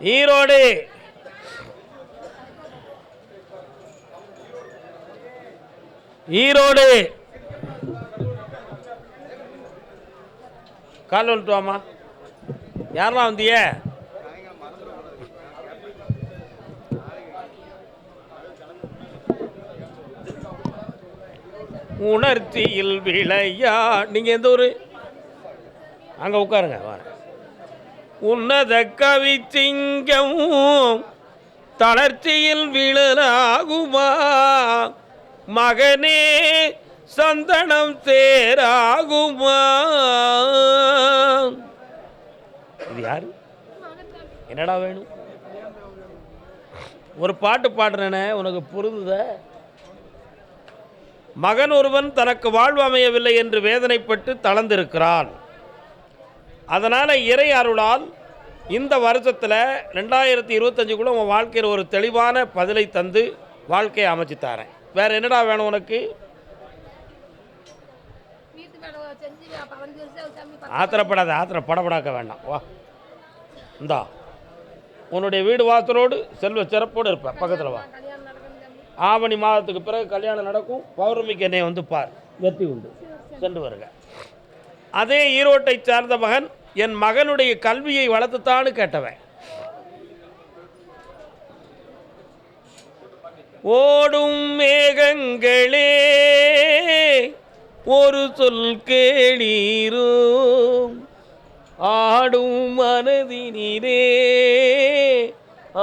ஈரோடு ஈரோடு கால் வந்துட்டு வாமா. யாரெல்லாம் வந்திய? உணர்ச்சியில் விளையா. நீங்கள் எந்த ஊர்? அங்கே உட்காருங்க. வர உன்னத கவி சிங்கம் தளர்ச்சியில் விழலாகுமா மகனே சந்தனம் தேராகுமா. இது யாரு? என்னடா வேணும்? ஒரு பாட்டு பாடுறேனே, உனக்கு புரிதுத? மகன் ஒருவன் தனக்கு வாழ்வு அமையவில்லை என்று வேதனைப்பட்டு தளர்ந்திருக்கிறான். அதனால் இறை அருளால் இந்த வருஷத்தில் 2025 உன் வாழ்க்கையில் ஒரு தெளிவான பதிலை தந்து வாழ்க்கையை அமைச்சு தரேன். வேறு என்னடா வேணும் உனக்கு? ஆத்திரப்படாக்க வேண்டாம். வா இந்தா, உன்னுடைய வீடு வாசலோடு செல்வ சிறப்போடு இருப்பேன். பக்கத்தில் வா. ஆவணி மாதத்துக்கு பிறகு கல்யாணம் நடக்கும். பௌர்ணமிக்கு என்னை வந்து பார், வெற்றி உண்டு. சென்று வருக. அதே ஈரோட்டை சார்ந்த மகன் என் மகனுடைய கல்வியை வளர்த்துத்தான்னு கேட்டவன். ஓடும் மேகங்களே ஒரு சொல் கேளீரோ ஆடும் மனதினிலே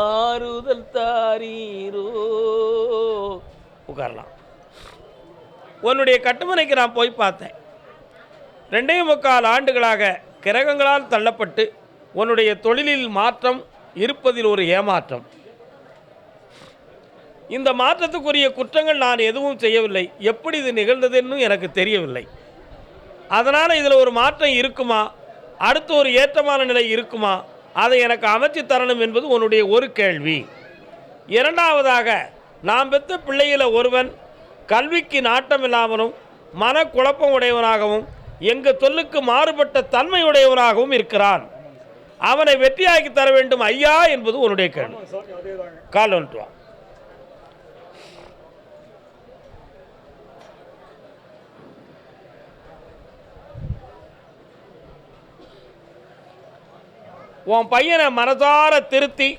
ஆறுதல் தாரீரோ. உட்காரலாம். உன்னுடைய கட்டுமனைக்கு நான் போய் பார்த்தேன். 2.25 ஆண்டுகளாக கிரகங்களால் தள்ளப்பட்டு உன்னுடைய தொழிலில் மாற்றம் இருப்பதில் ஒரு ஏமாற்றம். இந்த மாற்றத்துக்குரிய குற்றங்கள் நான் எதுவும் செய்யவில்லை. எப்படி இது நிகழ்ந்ததுன்னு எனக்கு தெரியவில்லை. அதனால் இதில் ஒரு மாற்றம் இருக்குமா, அடுத்து ஒரு ஏற்றமான நிலை இருக்குமா, அதை எனக்கு அமைச்சு தரணும் என்பது உன்னுடைய ஒரு கேள்வி. இரண்டாவதாக, நாம் பெற்ற பிள்ளையில் ஒருவன் கல்விக்கு நாட்டம் இல்லாமலும் மனக்குழப்பம் உடையவனாகவும் எங்கள் சொல்லுக்கு மாறுபட்ட தன்மையுடையவனாகவும் இருக்கிறான். அவனை வெற்றியாக்கி தர வேண்டும் ஐயா என்பது உன்னுடைய கேள்வி. கால் வந்துட்டு வா. உன் பையனை மனசார திருத்தி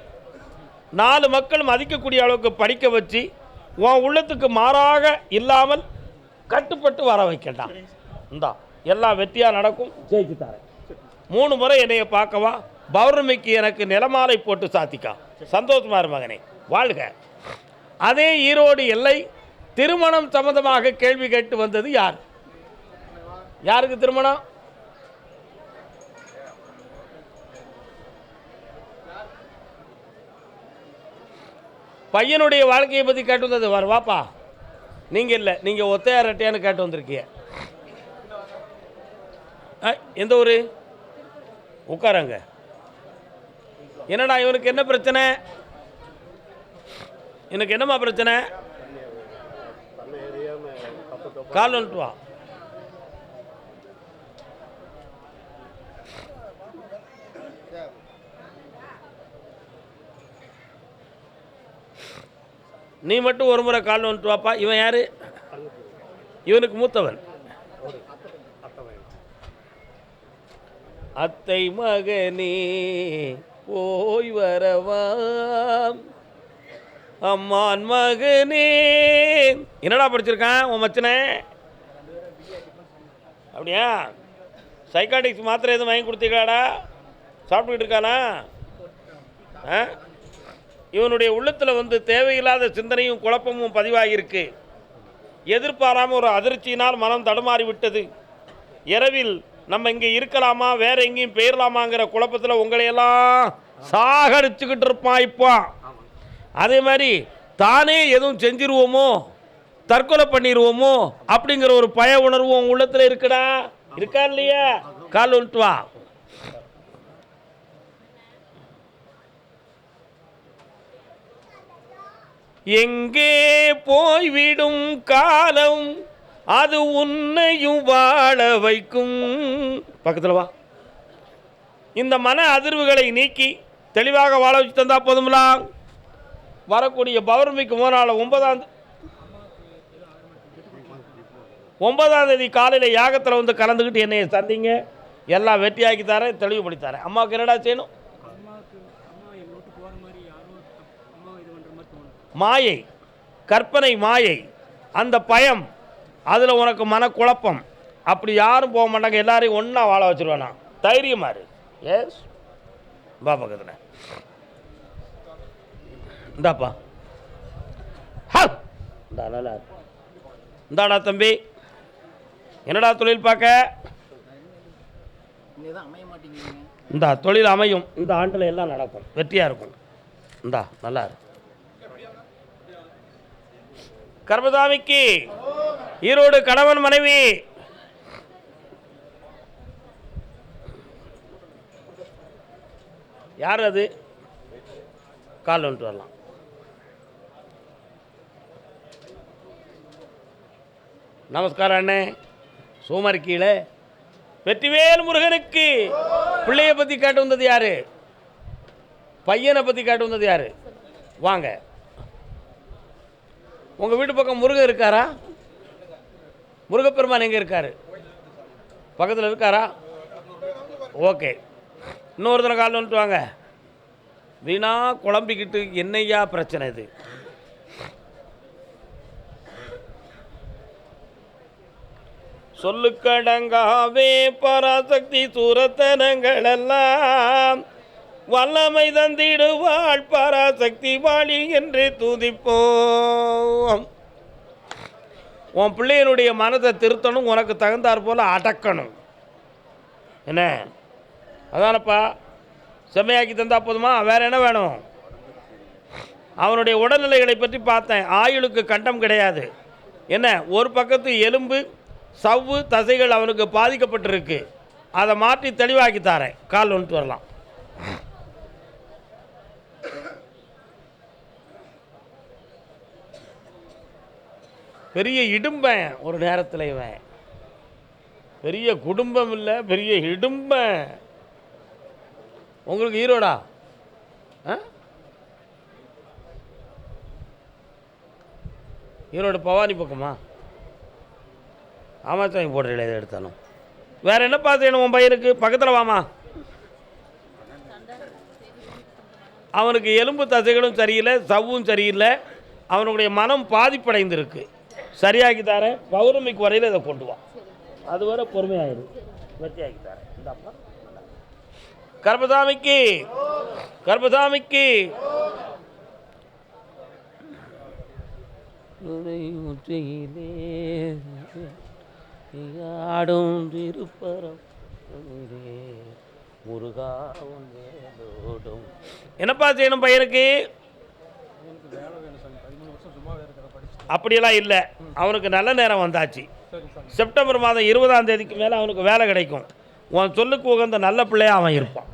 4 மக்கள் மதிக்கக்கூடிய அளவுக்கு படிக்க வச்சு உன் உள்ளத்துக்கு மாறாக இல்லாமல் கட்டுப்பட்டு வர வைக்கட்டான். இந்தா எல்லாம் வெற்றியாக நடக்கும். ஜெயிச்சு தரேன். 3 முறை என்னைய பார்க்கவா. பௌர்ணமிக்கு எனக்கு நிலமாலை போட்டு சாத்திக்கா. சந்தோஷமா இரு மகனே, வாழ்க. அதே ஈரோடு எல்லை திருமணம் சம்பந்தமாக கேள்வி கேட்டு வந்தது யார்? யாருக்கு திருமணம்? பையனுடைய வாழ்க்கையை பற்றி கேட்டு வந்தது. வாப்பா. நீங்கள் இல்லை, நீங்கள் ஒத்தையார் ரெட்டையான்னு கேட்டு வந்திருக்கீங்க. எந்த ஊர்? உட்காரங்க. என்னடா இவனுக்கு என்ன பிரச்சனை? எனக்கு என்னம்மா பிரச்சனை? கால் வந்துட்டு வா. நீ மட்டும் ஒரு முறை கால் வந்துட்டு வாப்பா. இவன் யாரு? இவனுக்கு மூத்தவன். அத்தை மகனே போய் வரவாம் அம்மான் மகனே. என்னடா படிச்சிருக்கான் உன் மச்சனே? அப்படியா? சைக்காட்டிக்ஸ் மாத்திரை எதுவும் வாங்கி கொடுத்தீங்களாடா? சாப்பிட்டுக்கிட்டு இருக்கானா? இவனுடைய உள்ளத்தில் வந்து தேவையில்லாத சிந்தனையும் குழப்பமும் பதிவாகியிருக்கு. எதிர்பாராமல் ஒரு அதிர்ச்சியினால் மனம் தடுமாறி விட்டது. இரவில் நம்ம இங்கே இருக்கலாமா, வேற எங்கேயும் போயிடலாமாங்கிற குழப்பத்தில் உங்களையெல்லாம் சாகடிச்சுக்கிட்டு இருப்பான். இப்போ அதே மாதிரி தானே எதுவும் செஞ்சிருவோமோ, தற்கொலை பண்ணிடுவோமோ அப்படிங்கிற ஒரு பய உணர்வு உங்க உள்ளத்தில் இருக்குடா. இருக்கா இல்லையா? கால் வந்துட்டு வா. எங்கே போய்விடும் காலம் அது உன்னையும் வாழ வைக்கும். பக்கத்தில் வா. இந்த மன அதிர்வுகளை நீக்கி தெளிவாக வாழ வச்சு தந்தா போதுங்களா? வரக்கூடிய பௌர்ணமிக்கு முன்னாள் 9ஆம் தேதி காலையில் யாகத்தில் வந்து கலந்துக்கிட்டு என்னையை சந்திங்க, எல்லாம் வெட்டியாக்கி தரேன், தெளிவுபடுத்தி தரேன். அம்மாவுக்கு என்னடா செய்யணும்? மாயை, கற்பனை மாயை, அந்த பயம், அதில் உனக்கு மனக்குழப்பம். அப்படி யாரும் போக மாட்டாங்க, எல்லாரையும் ஒன்றா வாழ வச்சுருவேன். தைரியமாக இரு. எஸ் பா பக்கத்தில் இந்தாப்பா, நல்லா இந்தாடா தம்பி, என்னடா தொழில் பார்க்க? இந்தா தொழில் அமையும், இந்த ஆண்டில் எல்லாம் நடக்கும், வெற்றியாக இருக்கும். இந்தா நல்லா இருக்கு. கர்மசாமிக்கு ஈரோடு கணவன் மனைவி. யார் அது? கால் வந்துட்டு வரலாம். நமஸ்காரம் அண்ணே. சோமாரி கீழே வெற்றிவேல் முருகனுக்கு. பிள்ளையை பற்றி கேட்டு வந்தது யாரு? பையனை பற்றி கேட்டு வந்தது யாரு? வாங்க. உங்கள் வீட்டு பக்கம் முருகன் இருக்காரா? முருகப்பெருமான் எங்கே இருக்காரு? பக்கத்தில் இருக்காரா? ஓகே, இன்னொருத்தனை கால் வந்துட்டு வாங்க. வீணா குழம்பிக்கிட்டு என்னையா பிரச்சனை இது? சொல்லுக்கடங்காவே பராசக்தி சூரத்தனங்களெல்லாம் வல்லமை தந்திடுவாள் பராசக்தி வாழி என்று துதிப்போம். உன் பிள்ளையனுடைய மனதை திருத்தணும், உனக்கு தகுந்தாற் போல் அடக்கணும். என்ன அதானப்பா? செம்மையாக்கி தந்தா போதுமா? வேற என்ன வேணும்? அவனுடைய உடல்நிலைகளை பற்றி பார்த்தேன். ஆயுளுக்கு கண்டம் கிடையாது. என்ன, ஒரு பக்கத்து எலும்பு சவ்வு தசைகள் அவனுக்கு பாதிக்கப்பட்டிருக்கு. அதை மாற்றி தெளிவாக்கி தாரேன். கால் வந்துட்டு வரலாம். பெரிய இடும்பன் ஒரு நேரத்தில். இவன் பெரிய குடும்பம் இல்லை, பெரிய இடும்பன். உங்களுக்கு ஈரோடா? ஈரோடு பவானி பக்கமா? ஆமாச்சாமி போடுறீங்களே, இதை எடுத்தாலும். வேறு என்ன பார்த்து உன் பையனுக்கு? பக்கத்தில் வாமா. அவனுக்கு எலும்பு தசைகளும் சரியில்லை, சவ்வும் சரியில்லை, அவனுடைய மனம் பாதிப்படைந்திருக்கு. சரியாக்கி தரேன். பௌர்ணமிக்கு வரையில் இதை கொண்டு வா. அதுவரை பொறுமையாயிரு. வெற்றியாக்கி தரேன். இந்த அப்பா கர்மசாமிக்கு, கர்மசாமிக்கு ஆடும் திருப்பரம் முருகாவும். என்னப்பா செய்யணும் பையனுக்கு? அப்படியெல்லாம் இல்லை. அவனுக்கு நல்ல நேரம் வந்தாச்சு. செப்டம்பர் மாதம் 20ஆம் தேதிக்கு மேலே அவனுக்கு வேலை கிடைக்கும். உன் சொல்லுக்கு உகந்த நல்ல பிள்ளையாக அவன் இருப்பான்.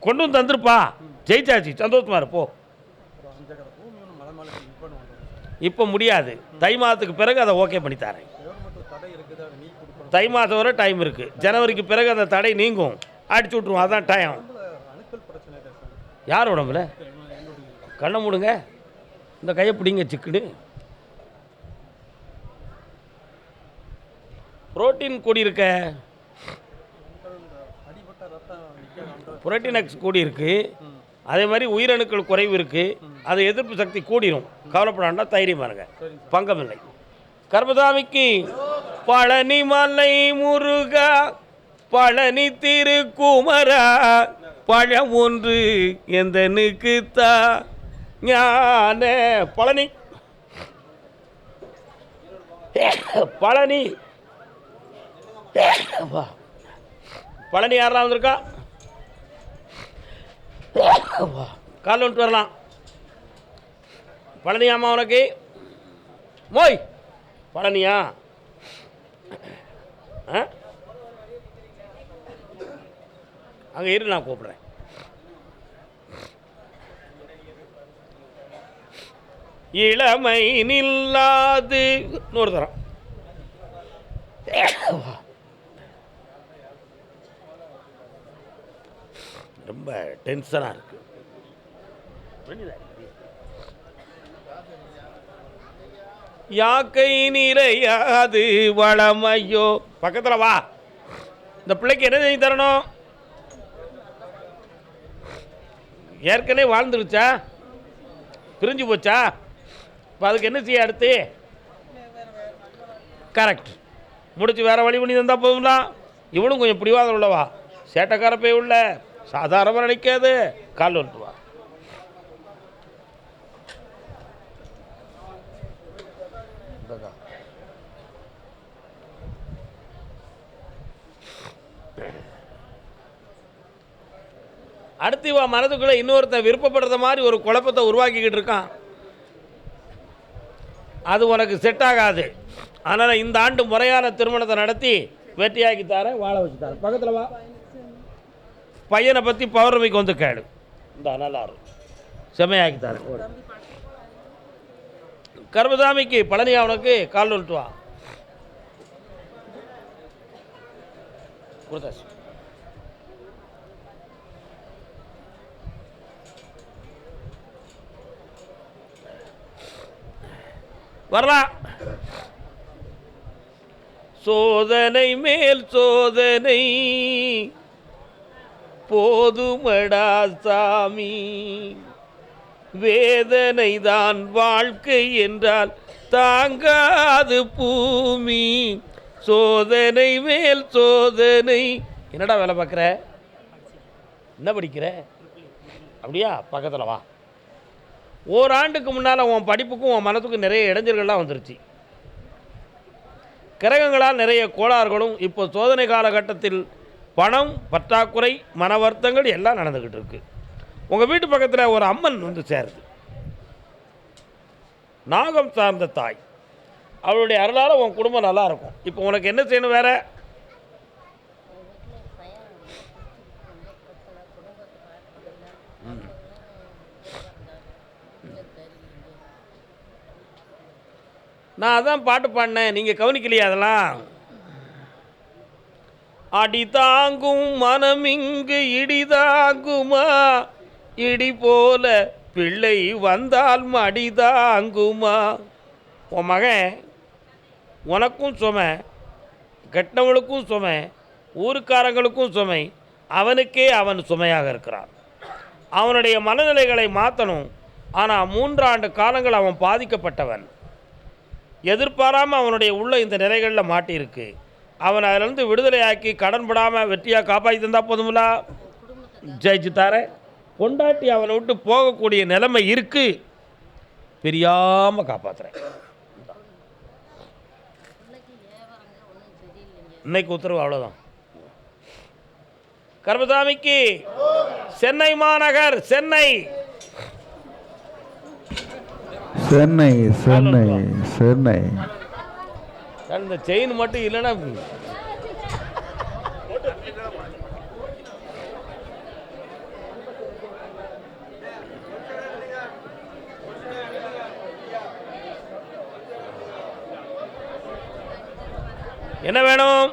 கொண்டு வந்து தந்துருப்பா. ஜெயிச்சாச்சு, சந்தோஷமா இருப்போ. இப்போ முடியாது. தை மாதத்துக்கு பிறகு அதை ஓகே பண்ணித்தாரேன். தை மாதம் வரை டைம் இருக்குது. ஜனவரிக்கு பிறகு அந்த தடை நீங்கும். அடிச்சு விட்ருவோம். அதான் டைம். யார் உடம்புல? கண்ணை மூடுங்க. இந்த கையை பிடிங்க. சிக்குடு புரோட்டீன் கூடியிருக்க, புரோட்டீனக்ஸ் கூடியிருக்கு. அதே மாதிரி உயிரணுக்கள் குறைவு இருக்குது. அது எதிர்ப்பு சக்தி கூடிரும். கவலைப்படாண்டா, தைரியமாக இருங்க, பங்கமில்லை. கர்மசாமிக்கு பழனி மலை முருகா, பழனி திருக்குமரா, பழம் ஒன்று எந்தனுக்கு தா ஞான. பழனி பழனி பழனி யாரெல்லாம் வந்திருக்கா? கால் வந்துட்டு வரலாம். பழனியாமா உனக்கு? மோய் பழனியா? அங்கே இரு, நான் கூப்பிட்றேன். இளமை நில்லாது நூறு தரம். ரொம்ப டென்ஷனாக இருக்கு. யாக்கை நிறையாது வளமையோ. பக்கத்தில் வா. இந்த பிள்ளைக்கு என்ன செஞ்சு தரணும்? ஏற்கனவே வாழ்ந்துருச்சா? பிரிஞ்சு போச்சா? இப்போ அதுக்கு என்ன செய்ய அடுத்து? கரெக்ட். முடிச்சு வேறு வழி பண்ணி தந்தால் போதுங்களா? இவனும் கொஞ்சம் பிடிவாதம் உள்ளவா, சேட்டைக்கார போய் உள்ள, சாதாரணமாக நினைக்காது. கால் வந்துட்டு வா. அடுத்து இவ மனதுக்குள்ளே இன்னொருத்த விருப்பப்படுற மாதிரி ஒரு குழப்பத்தை உருவாக்கிக்கிட்டு இருக்கான். அது உனக்கு செட் ஆகாது. அதனால் இந்த ஆண்டு முறையான திருமணத்தை நடத்தி வெற்றியாக்கி தரேன், வாழ வச்சு தரேன். பக்கத்தில் வா. பையனை பற்றி பௌர்ணமிக்கு வந்து கேடு. இந்த நல்லா செம்மையாக்கி தரேன். கர்மசாமிக்கு பழனி அவனுக்கு கால் வந்துட்டு வா. கொடுத்தாச்சு. வரலாம். சோதனை மேல் சோதனை போதுமடா சாமி, வேதனை தான் வாழ்க்கை என்றால் தாங்காது பூமி, சோதனை மேல் சோதனை. என்னடா வேலை பார்க்குற? என்ன படிக்கிற? அப்படியா? பக்கத்தில் வா. ஓராண்டுக்கு முன்னால் உன் படிப்புக்கும் உன் மனத்துக்கும் நிறைய இடைஞ்சல்கள்லாம் வந்துருச்சு. கிரகங்களால் நிறைய கோளாறுகளும் இப்போ சோதனை காலகட்டத்தில் பணம் பற்றாக்குறை, மன வருத்தங்கள் எல்லாம் நடந்துக்கிட்டு இருக்கு. உங்கள் வீட்டு பக்கத்தில் ஒரு அம்மன் வந்து சேருது. நாகம் சார்ந்த தாய். அவளுடைய அருளால் உன் குடும்பம் நல்லா இருக்கும். இப்போ உனக்கு என்ன செய்யணும்? வேற நான் அதான் பாட்டு பாடினேன், நீங்கள் கவனிக்கலையா? அதெல்லாம் அடி தாங்கும் மனமிங்கு இடி தாங்குமா, இடி போல பிள்ளை வந்தால் மடி தாங்குமா. உன் மகன் உனக்கும் சுமை, கெட்டவங்களுக்கும் சுமை, ஊருக்காரங்களுக்கும் சுமை, அவனுக்கே அவன் சுமையாக இருக்கிறான். அவனுடைய மனநிலைகளை மாற்றணும். ஆனால் 3 ஆண்டு காலங்கள் அவன் பாதிக்கப்பட்டவன். எதிர்பாராமல் அவனுடைய உள்ள இந்த நிலைகளில் மாட்டியிருக்கு. அவன் அதிலிருந்து விடுதலையாக்கி கடன் படாமல் வெற்றியாக காப்பாற்றி தந்தால் போதுமில்லா? ஜெயிச்சு தார. கொண்டாட்டி அவனை விட்டு போகக்கூடிய நிலைமை இருக்கு, பெரியாமல் காப்பாற்றுறேன். இன்னைக்கு உத்தரவு அவ்வளோதான். கர்மசாமிக்கு சென்னை மாநகர், சென்னை சென்னை சென்னை சென்னை. இந்த செயின் மட்டும் இல்லைன்னா என்ன வேணும்?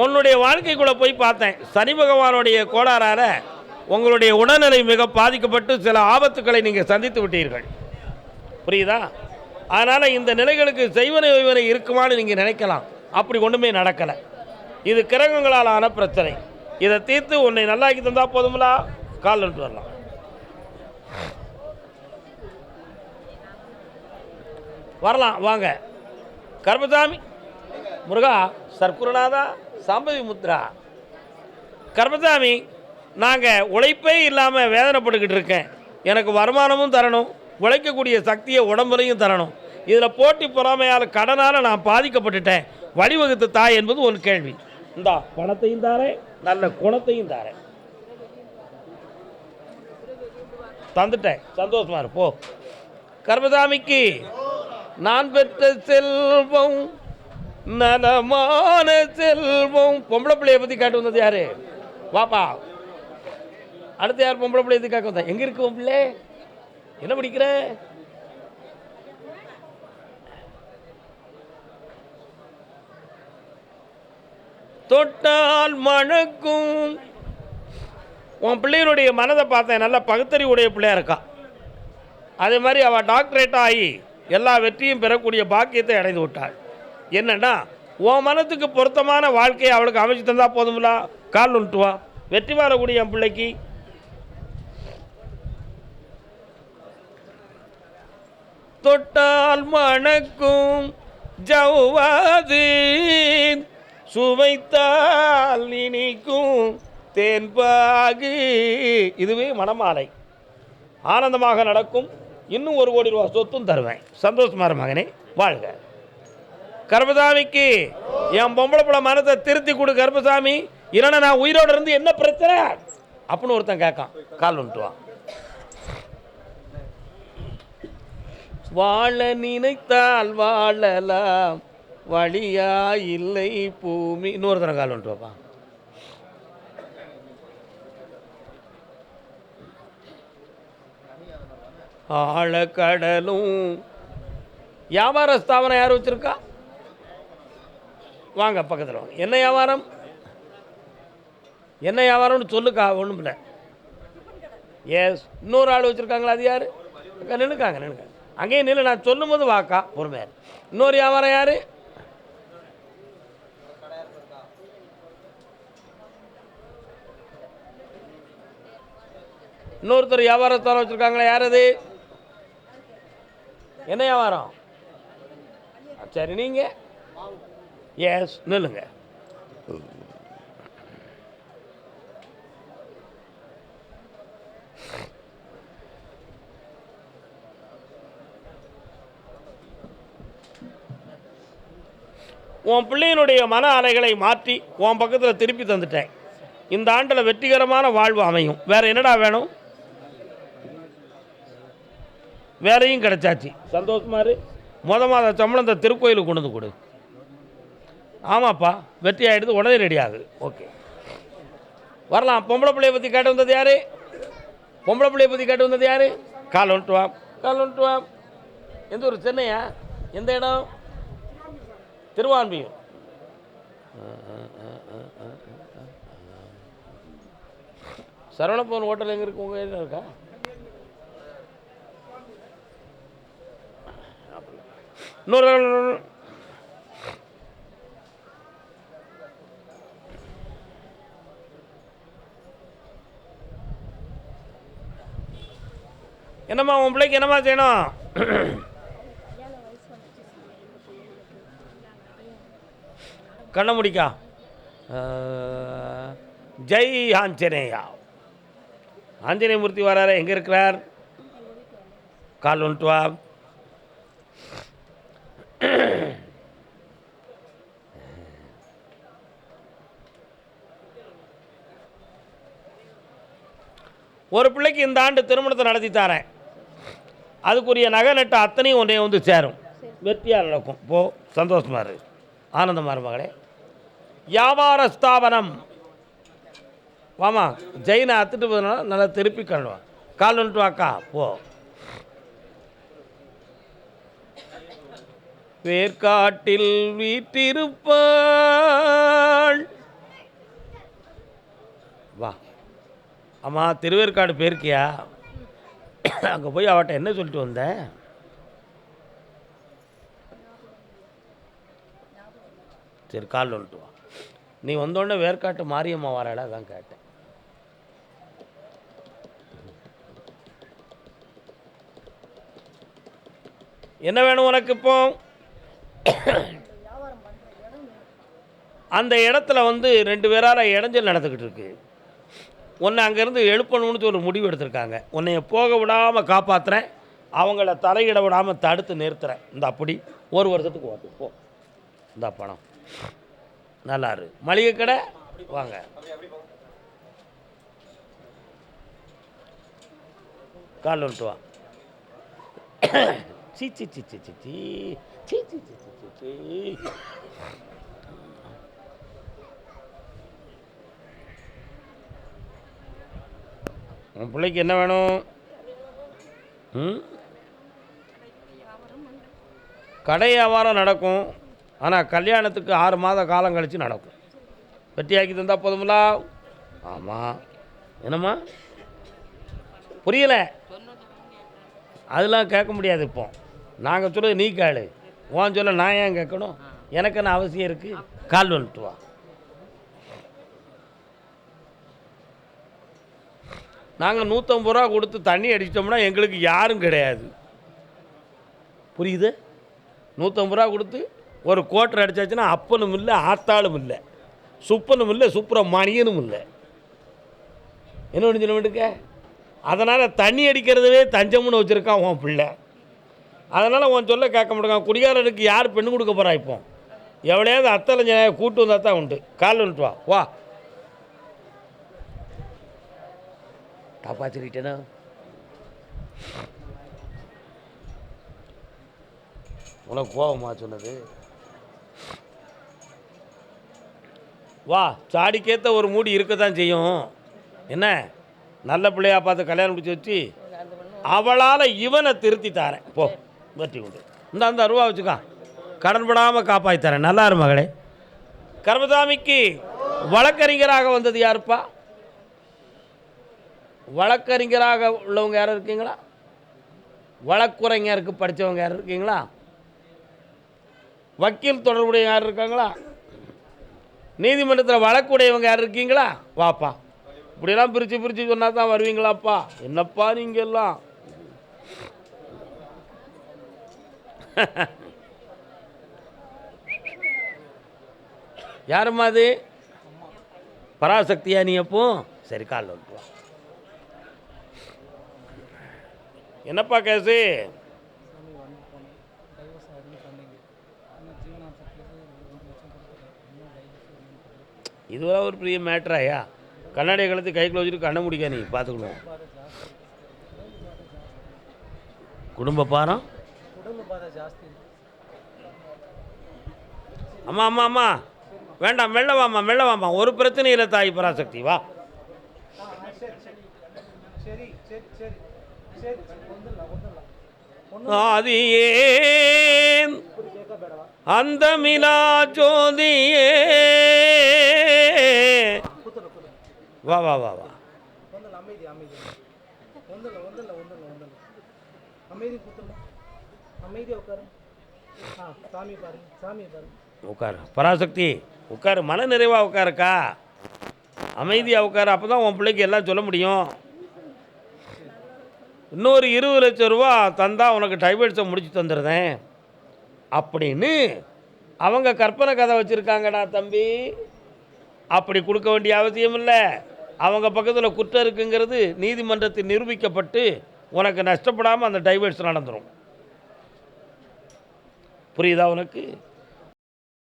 உன்னுடைய வாழ்க்கைக்குள்ளே போய் பார்த்தேன். சனி பகவானுடைய கோளாறால உங்களுடைய உடல்நிலை மிக பாதிக்கப்பட்டு சில ஆபத்துக்களை நீங்கள் சந்தித்து விட்டீர்கள். புரியுதா? அதனால் இந்த நிலைகளுக்கு செய்வனை ஓய்வனை இருக்குமான்னு நீங்கள் நினைக்கலாம். அப்படி ஒன்றுமே நடக்கலை. இது கிரகங்களால் ஆன பிரச்சனை. இதை தீர்த்து உன்னை நல்லாக்கி தந்தால் போதுங்களா? கால் வந்துட்டு வரலாம். வரலாம், வாங்க. கர்மசாமி, முருகா, சர்க்குருநாதா, சாம்பவி முத்ரா. கர்மசாமி, நாங்கள் உழைப்பே இல்லாமல் வேதனைப்பட்டுக்கிட்டு இருக்கேன். எனக்கு வருமானமும் தரணும், உழைக்கக்கூடிய சக்தியை உடம்புலையும் தரணும். இதில் போட்டி பொறாமையால் கடனால் நான் பாதிக்கப்பட்டுட்டேன். வழிவகுத்து தாய் என்பது ஒரு கேள்வி. இந்தா பணத்தையும் தாரேன், நல்ல குணத்தையும் தாரேன். தந்துட்டேன், சந்தோஷமா இருப்போ. கர்மசாமிக்கு நான் பெற்ற செல்வம் நலமான செல்வம். பொம்பளை பிள்ளைய பற்றி காட்டு வந்தது யாரு? வாப்பா. அடுத்து யார் பொம்பளை பிள்ளைய பற்றி காக்க வந்தா? எங்கே இருக்கு உன் பிள்ளை? என்ன படிக்கிற? தொட்டால் மணக்கும். உன் பிள்ளைகளுடைய மனதை பார்த்தேன், நல்ல பகுத்தறிவுடைய பிள்ளையா இருக்கா. அதே மாதிரி அவள் டாக்டரேட் ஆகி எல்லா வெற்றியும் பெறக்கூடிய பாக்கியத்தை அடைந்து விட்டாள். என்னன்னா உன் மனத்துக்கு பொருத்தமான வாழ்க்கையை அவளுக்கு அமைச்சு தந்தா போதும்ல. கால் விட்டுவா வெற்றி பெறக்கூடிய என் பிள்ளைக்கு. தொட்டால் மணக்கும் ஜவ்வாது, சுவைத்தால் இனிக்கும் தேன்பாகு. இதுவே மணமாலை. ஆனந்தமாக நடக்கும். இன்னும் 1 கோடி ரூபா சொத்தும் தருவேன். சந்தோஷமா இரு மகனே, வாழ்க. கர்மசாமிக்கு என் பொம்பளை பிள்ளை மனத்தை திருத்தி கொடு கர்மசாமி, இல்லைன்னா நான் உயிரோடு இருந்து என்ன பிரச்சனை அப்படின்னு ஒருத்தன் கேட்கான். கால் வந்துட்டுவான். வாழ நினைத்தால் வாழலாம், வழியா இல்லை பூமி. இன்னொருத்தனை கால் வந்துட்டு வாப்பா. ஆழக்கடலும். வியாபார ஸ்தாபனம் யார் வச்சிருக்கா? வாங்க பக்கத்தில் வாங்க. என்ன வியாபாரம்? என்ன வியாபாரம்னு சொல்லுக்கா. ஒன்றும் இல்லை. எஸ், இன்னொரு ஆள் வச்சுருக்காங்களா? அது யார்? நின்றுக்காங்க நின்றுக்காங்க. அங்கேயே நின்று நான் சொல்லும் போது வாக்கா பொறுமையார். இன்னொரு வியாபாரம் யார்? இன்னொருத்தர் வியாபாரஸ்தானம் வச்சுருக்காங்களா? யார் அது? என்ன வியாபாரம்? சரி, நீங்கள் எஸ் நில்லுங்க. உன் பிள்ளையினுடைய மன அலைகளை மாற்றி உன் பக்கத்தில் திருப்பி தந்துட்டேன். இந்த ஆண்டில் வெற்றிகரமான வாழ்வு அமையும். வேறு என்னடா வேணும்? வேலையும் கிடைச்சாச்சு. சந்தோஷமா இரு. மாத சம்பளம் இந்த திருக்கோயிலுக்கு கொண்டு வந்து கொடு. ஆமாப்பா, வெற்றி ஆகிடுது. உடனே ரெடி ஆகுது. ஓகே, வரலாம். பொம்பளை பிள்ளையை பற்றி கேட்டு வந்தது யார்? பொம்பளை பிள்ளையை பற்றி கேட்டு வந்தது யார்? கால் வந்துட்டு வா, கால் வந்துட்டு வா. எந்த ஊர்? சென்னையா? எந்த இடம்? திருவான்மியூர். சரவணப்பவன் ஹோட்டல் எங்கே இருக்கு? உங்கள் ஏரியா இருக்கா? இன்னொரு என்னம்மா உன் பிள்ளைக்கு என்னம்மா செய்யணும்? கண்ண முடிக்கா. ஜெய் ஆஞ்சநேயா. ஆஞ்சநேயமூர்த்தி வராரு. எங்கே இருக்கிறார்? கால் வந்துட்டு வா. ஒரு பிள்ளைக்கு இந்த ஆண்டு திருமணத்தை நடத்தி தரேன். அதுக்குரிய நகை நட்டு அத்தனையும் ஒன்றே வந்து சேரும். வெற்றியாக நடக்கும். போ, சந்தோஷமா இரு, ஆனந்தமாக இரு மகளே. வியாபார ஸ்தாபனம். வாமா, ஜெயினை அத்துட்டு போதுனால நல்லா திருப்பி கழுவா. கால் வந்துட்டு வாக்கா. போ. வேர்க்காட்டில் வீட்டிருப்பாள். வா அம்மா, திருவேற்காடு போயிருக்கியா? அங்கே போய் அவட்ட என்ன சொல்லிட்டு வந்த? சரி, கால் வந்துட்டு வா. நீ வந்தோடனே வேர்க்காட்டு மாரியம்மா வராடா, அதான் கேட்டேன். என்ன வேணும் உனக்கு இப்போ? அந்த இடத்துல 2 பேரால் இடைஞ்சல் நடந்துக்கிட்டு இருக்கு. உன்னை அங்கேருந்து எழுப்பணும்னு ஒரு முடிவு எடுத்திருக்காங்க. உன்னைய போக விடாமல் காப்பாற்றுறேன், அவங்கள தலையிட விடாமல் தடுத்து நிறுத்துகிறேன். இந்த அப்படி 1 வருஷத்துக்கு ஓட்டு போ. இந்த பணம் நல்லாரு. மளிகை கடை வாங்க. கால் வந்துட்டு வா. C C C C C C C C C C. உன் பிள்ளைக்கு என்ன வேணும்? கடை வியாபாரம் நடக்கும். ஆனால் கல்யாணத்துக்கு 6 மாத காலம் கழித்து நடக்கும். வெட்டியாக்கி தந்தால் போதுங்களா? ஆமாம். என்னம்மா புரியலை? அதெல்லாம் கேட்க முடியாது. இப்போ நாங்கள் சொல்கிறது நீ கேளு. உன் சொல்ல நான் ஏன் கேட்கணும்? எனக்கு என்ன அவசியம் இருக்குது? கால் வந்துட்டு வா. நாங்கள் 150 ரூபா கொடுத்து தண்ணி அடிச்சிட்டோம்னா எங்களுக்கு யாரும் கிடையாது. புரியுது? 150 ரூபா கொடுத்து ஒரு கோட்டர் அடித்தாச்சுன்னா அப்பனும் இல்லை, ஆத்தாளும் இல்லை, சுப்பனும் இல்லை, சுப்பிரமணியனும் இல்லை. என்ன ஒன்று சொல்ல வேண்டுக்க? அதனால் தண்ணி அடிக்கிறதவே தஞ்சம்னு வச்சுருக்கான் உன் பிள்ளை. அதனால் உன் சொல்ல கேட்க மாட்டேங்கான். குடிகாரனுக்கு யார் பெண்ணு கொடுக்க போகிறா? இப்போ எவ்வளையாவது அத்தலைஞ்ச கூட்டு வந்தால் தான் உண்டு. கால் வந்துட்டு வா. வா, காப்பாற்றிட்டேனா? உனக்கு கோவமா சொன்னது? வா, சாடிக்கேற்ற ஒரு மூடி இருக்க தான் செய்யும். என்ன நல்ல பிள்ளையா பார்த்து கல்யாணம் முடிச்சு வச்சு அவளால் இவனை திருத்தி தாரேன். போ, வெற்றி கொண்டு இந்த அந்த ரூபா வச்சுக்கா, கடன் படாமல் காப்பாற்றி தரேன். நல்லா இரு மகளே. கர்மசாமிக்கு வழக்கறிஞராக வந்தது யாருப்பா? வழக்கறிஞராக உள்ளவங்க யாரும் இருக்கீங்களா? வழக்குரைஞருக்கு படித்தவங்க யாரும் இருக்கீங்களா? வக்கீல் தொடர்புடைய யார் இருக்காங்களா? நீதிமன்றத்தில் வழக்குடையவங்க யார் இருக்கீங்களா? வாப்பா. இப்படியெல்லாம் பிரித்து பிரித்து சொன்னா தான் வருவீங்களாப்பா? என்னப்பா நீங்கள் எல்லாம் யாரும்மா அது? பராசக்தியா நீ? அப்போ சரி, காலில் வந்துட்டு வா. என்னப்பா கேஸு? இதுவெல்லாம் ஒரு பெரிய மேட்ராயா? கண்ணாடியை கழுத்து கைக்குள்ள வச்சுட்டு கண்ணை முடிக்க நீ பார்த்துக்கணும். குடும்ப பாரம். அம்மா அம்மா அம்மா வேண்டாம், மெல்ல வாம்மா, மெல்ல வாம்மா. ஒரு பிரச்சனை இல்லை தாய் பராசக்தி. வா. அது ஏன் அந்த மிலா ஜோதியே. வா வா வா வா. உட்காரு பராசக்தி, உட்காரு. மன நிறைவாக உட்காருக்கா, அமைதியாக உட்காரு. அப்போ தான் உன் பிள்ளைக்கு எல்லாம் சொல்ல முடியும். இன்னொரு 20 லட்சம் ரூபா தந்தா உனக்கு டைவர்ஸை முடிச்சு தந்துடுறேன் அப்படின்னு அவங்க கற்பனை கதை வச்சுருக்காங்கடா தம்பி. அப்படி கொடுக்க வேண்டிய அவசியம் இல்லை. அவங்க பக்கத்தில் குற்றம் இருக்குங்கிறது நீதிமன்றத்தில் நிரூபிக்கப்பட்டு உனக்கு நஷ்டப்படாமல் அந்த டைவர்ஸ் நடந்துடும். புரியுதா உனக்கு?